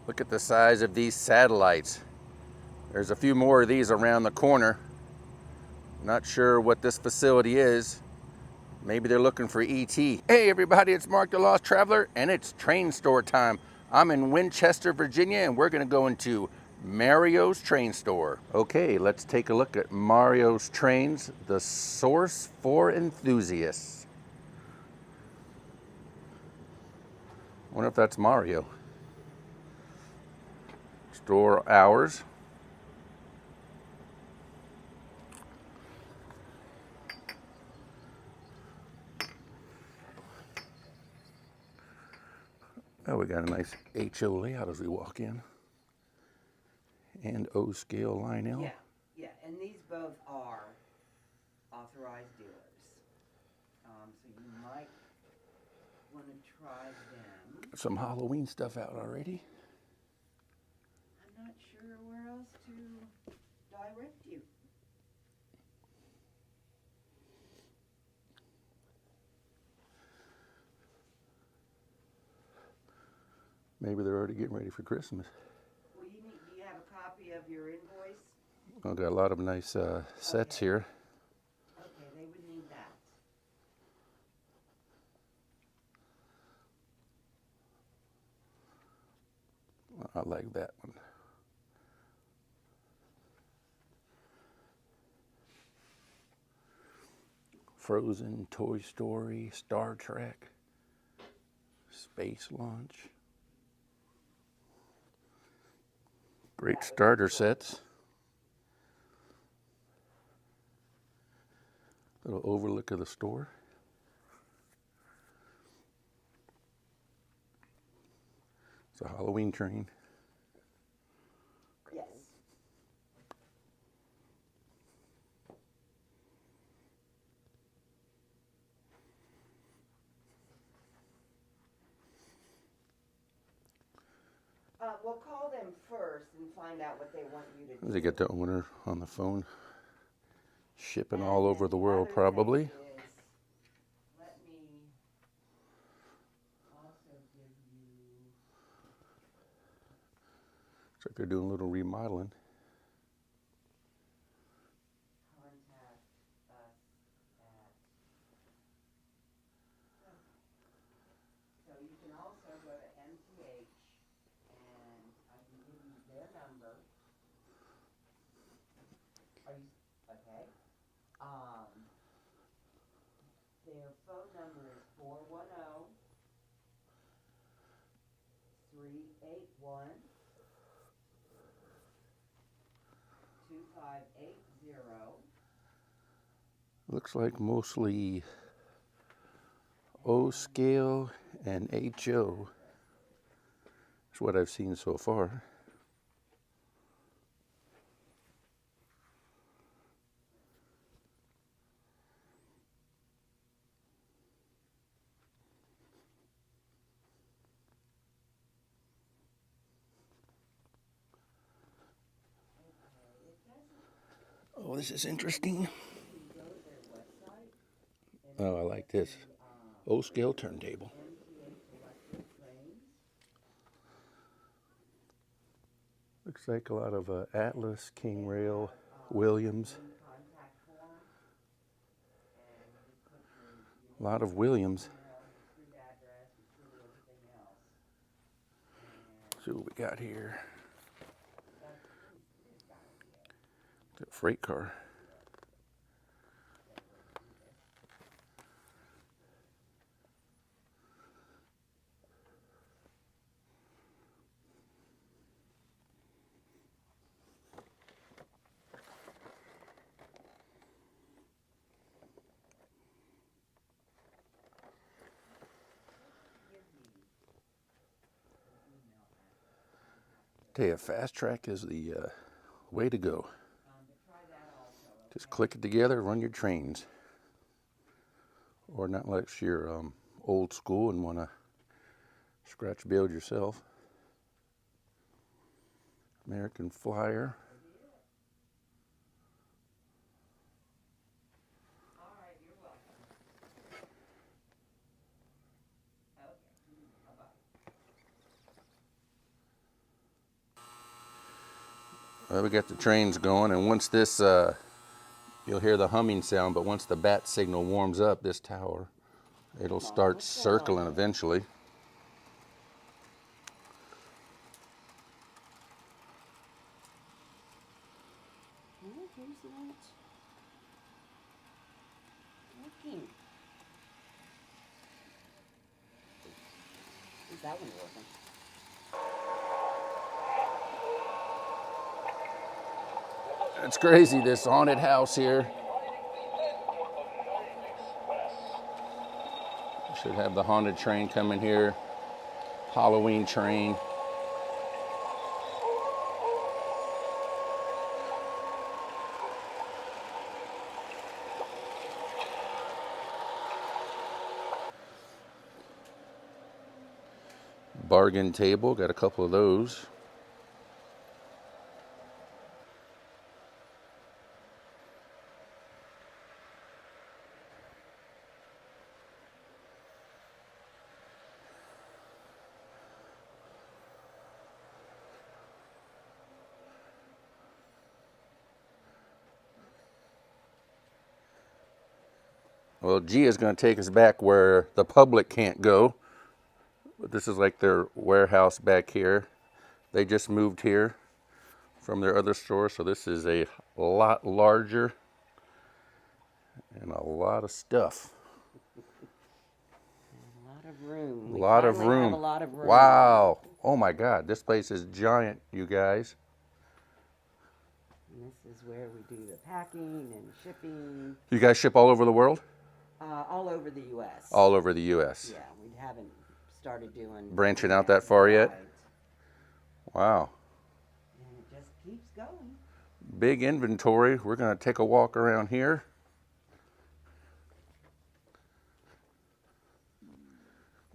Look at the size of these satellites. There's a few more of these around the corner. Not sure what this facility is. Maybe they're looking for ET. Hey everybody, it's Mark the Lost Traveler, and it's train store time. I'm in Winchester, Virginia, and we're gonna go into Mario's Train Store. Okay, let's take a look at Mario's Trains, the source for enthusiasts. I wonder if that's Mario. Store hours. Oh, we got a nice HO layout as we walk in. And O scale line L. Yeah, and these both are authorized dealers. So you might want to try them. Some Halloween stuff out already. I'm not sure where else to direct you. Maybe they're already getting ready for Christmas. Well, do you have a copy of your invoice? I've got a lot of nice sets here. Okay, they would need that. I like that one. Frozen, Toy Story, Star Trek, Space Launch. Great starter sets. Little overlook of the store. It's a Halloween train. Yes. We'll call them first and find out what they want you to do. They get the owner on the phone. Shipping all over the world, probably. Let me also give you. Looks like they're doing a little remodeling. Contact us at. So you can also go to MTH and I can give you their number. Are you okay? Their phone number is 410-381-2580. Looks like mostly O scale and HO. That's what I've seen so far. Oh, this is interesting. Oh, I like this. O scale turntable. Looks like a lot of Atlas, King Rail, Williams. A lot of Williams. Let's see what we got here. The freight car. Tell you, fast track is the way to go. Just click it together, run your trains. Or not unless you're old school and want to scratch build yourself. American Flyer. Well, we got the trains going, and once this, you'll hear the humming sound, but once the bat signal warms up, this tower, it'll start circling eventually. Working. Is that one working? It's crazy, this haunted house here. Should have the haunted train coming here. Halloween train. Bargain table, got a couple of those. Well, G is going to take us back where the public can't go. This is like their warehouse back here. They just moved here from their other store, so this is a lot larger and a lot of stuff. A lot of room. A lot of room. Have a lot of room. Wow. Oh my God, this place is giant, you guys. And this is where we do the packing and shipping. You guys ship all over the world? All over the U.S. All over the U.S. Yeah, we haven't started doing... Branching out that far yet? Right. Wow. And it just keeps going. Big inventory. We're going to take a walk around here.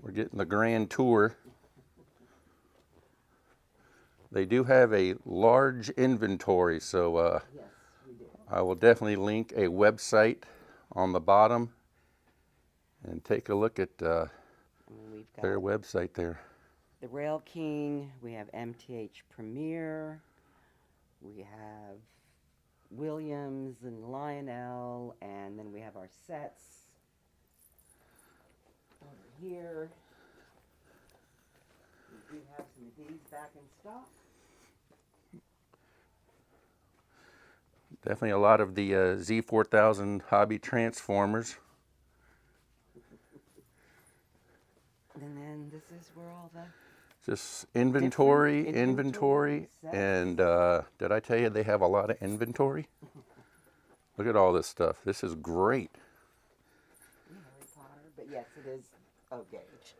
We're getting the grand tour. They do have a large inventory, so Yes, we do. I will definitely link a website on the bottom and take a look at We've got their website there. the Rail King, we have MTH Premier, we have Williams and Lionel, and then we have our sets over here. We do have some of these back in stock. Definitely a lot of the Z4000 hobby transformers. And then this is where all the... Just inventory, Different inventory, sets. and did I tell you they have a lot of inventory? Look at all this stuff. This is great. Harry Potter, but yes, it is O-gauge.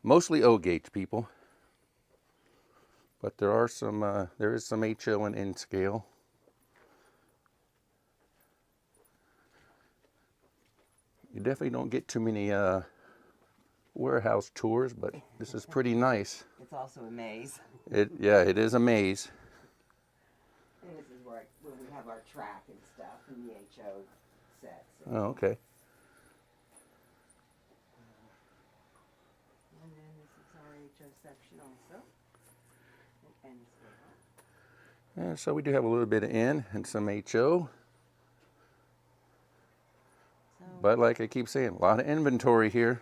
Mostly O-gauge, people. But there are some, there is some HO and N scale. You definitely don't get too many warehouse tours, but this is pretty nice. It's also a maze. Yeah, it is a maze. And this is where we have our track and stuff and the HO sets. Oh, okay. And then this is our HO section also. And scale. Yeah, so we do have a little bit of N and some HO. But like I keep saying, a lot of inventory here.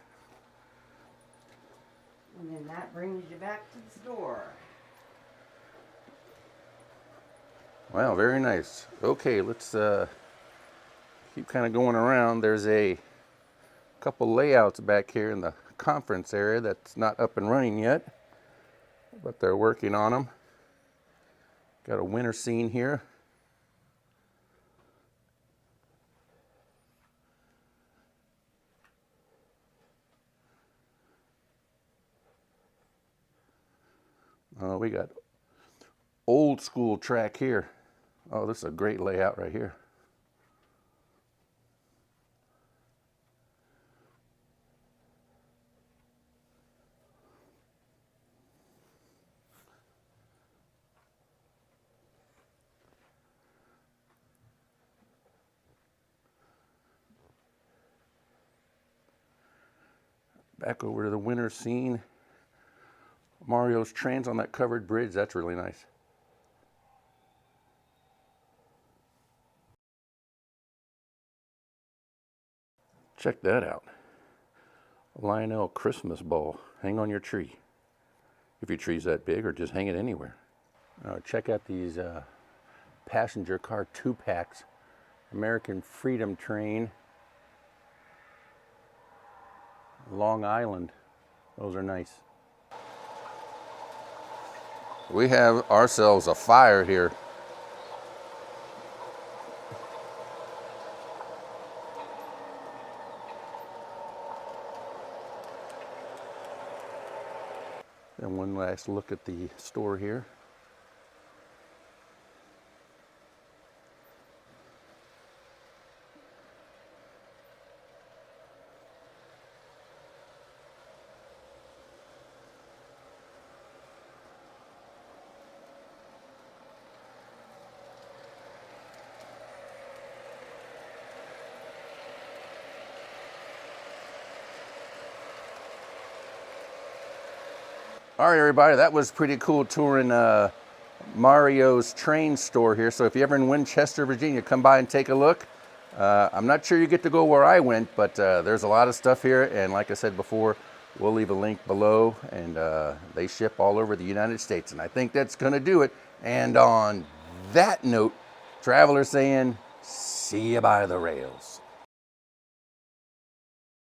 And then that brings you back to the store. Wow, very nice. Okay, let's keep kind of going around. There's a couple layouts back here in the conference area that's not up and running yet, but they're working on them. Got a winter scene here. We got old school track here. Oh, this is a great layout right here. Back over to the winter scene. Mario's trains on that covered bridge, that's really nice. Check that out. Lionel Christmas ball. Hang on your tree. If your tree's that big, or just hang it anywhere. Check out these passenger car 2-packs. American Freedom Train. Long Island. Those are nice. We have ourselves a fire here. And one last look at the store here. All right, everybody, that was pretty cool touring Mario's train store here. So if you're ever in Winchester, Virginia, come by and take a look. I'm not sure you get to go where I went, but there's a lot of stuff here. And like I said before, we'll leave a link below, and they ship all over the United States. And I think that's going to do it. And on that note, travelers saying, see you by the rails.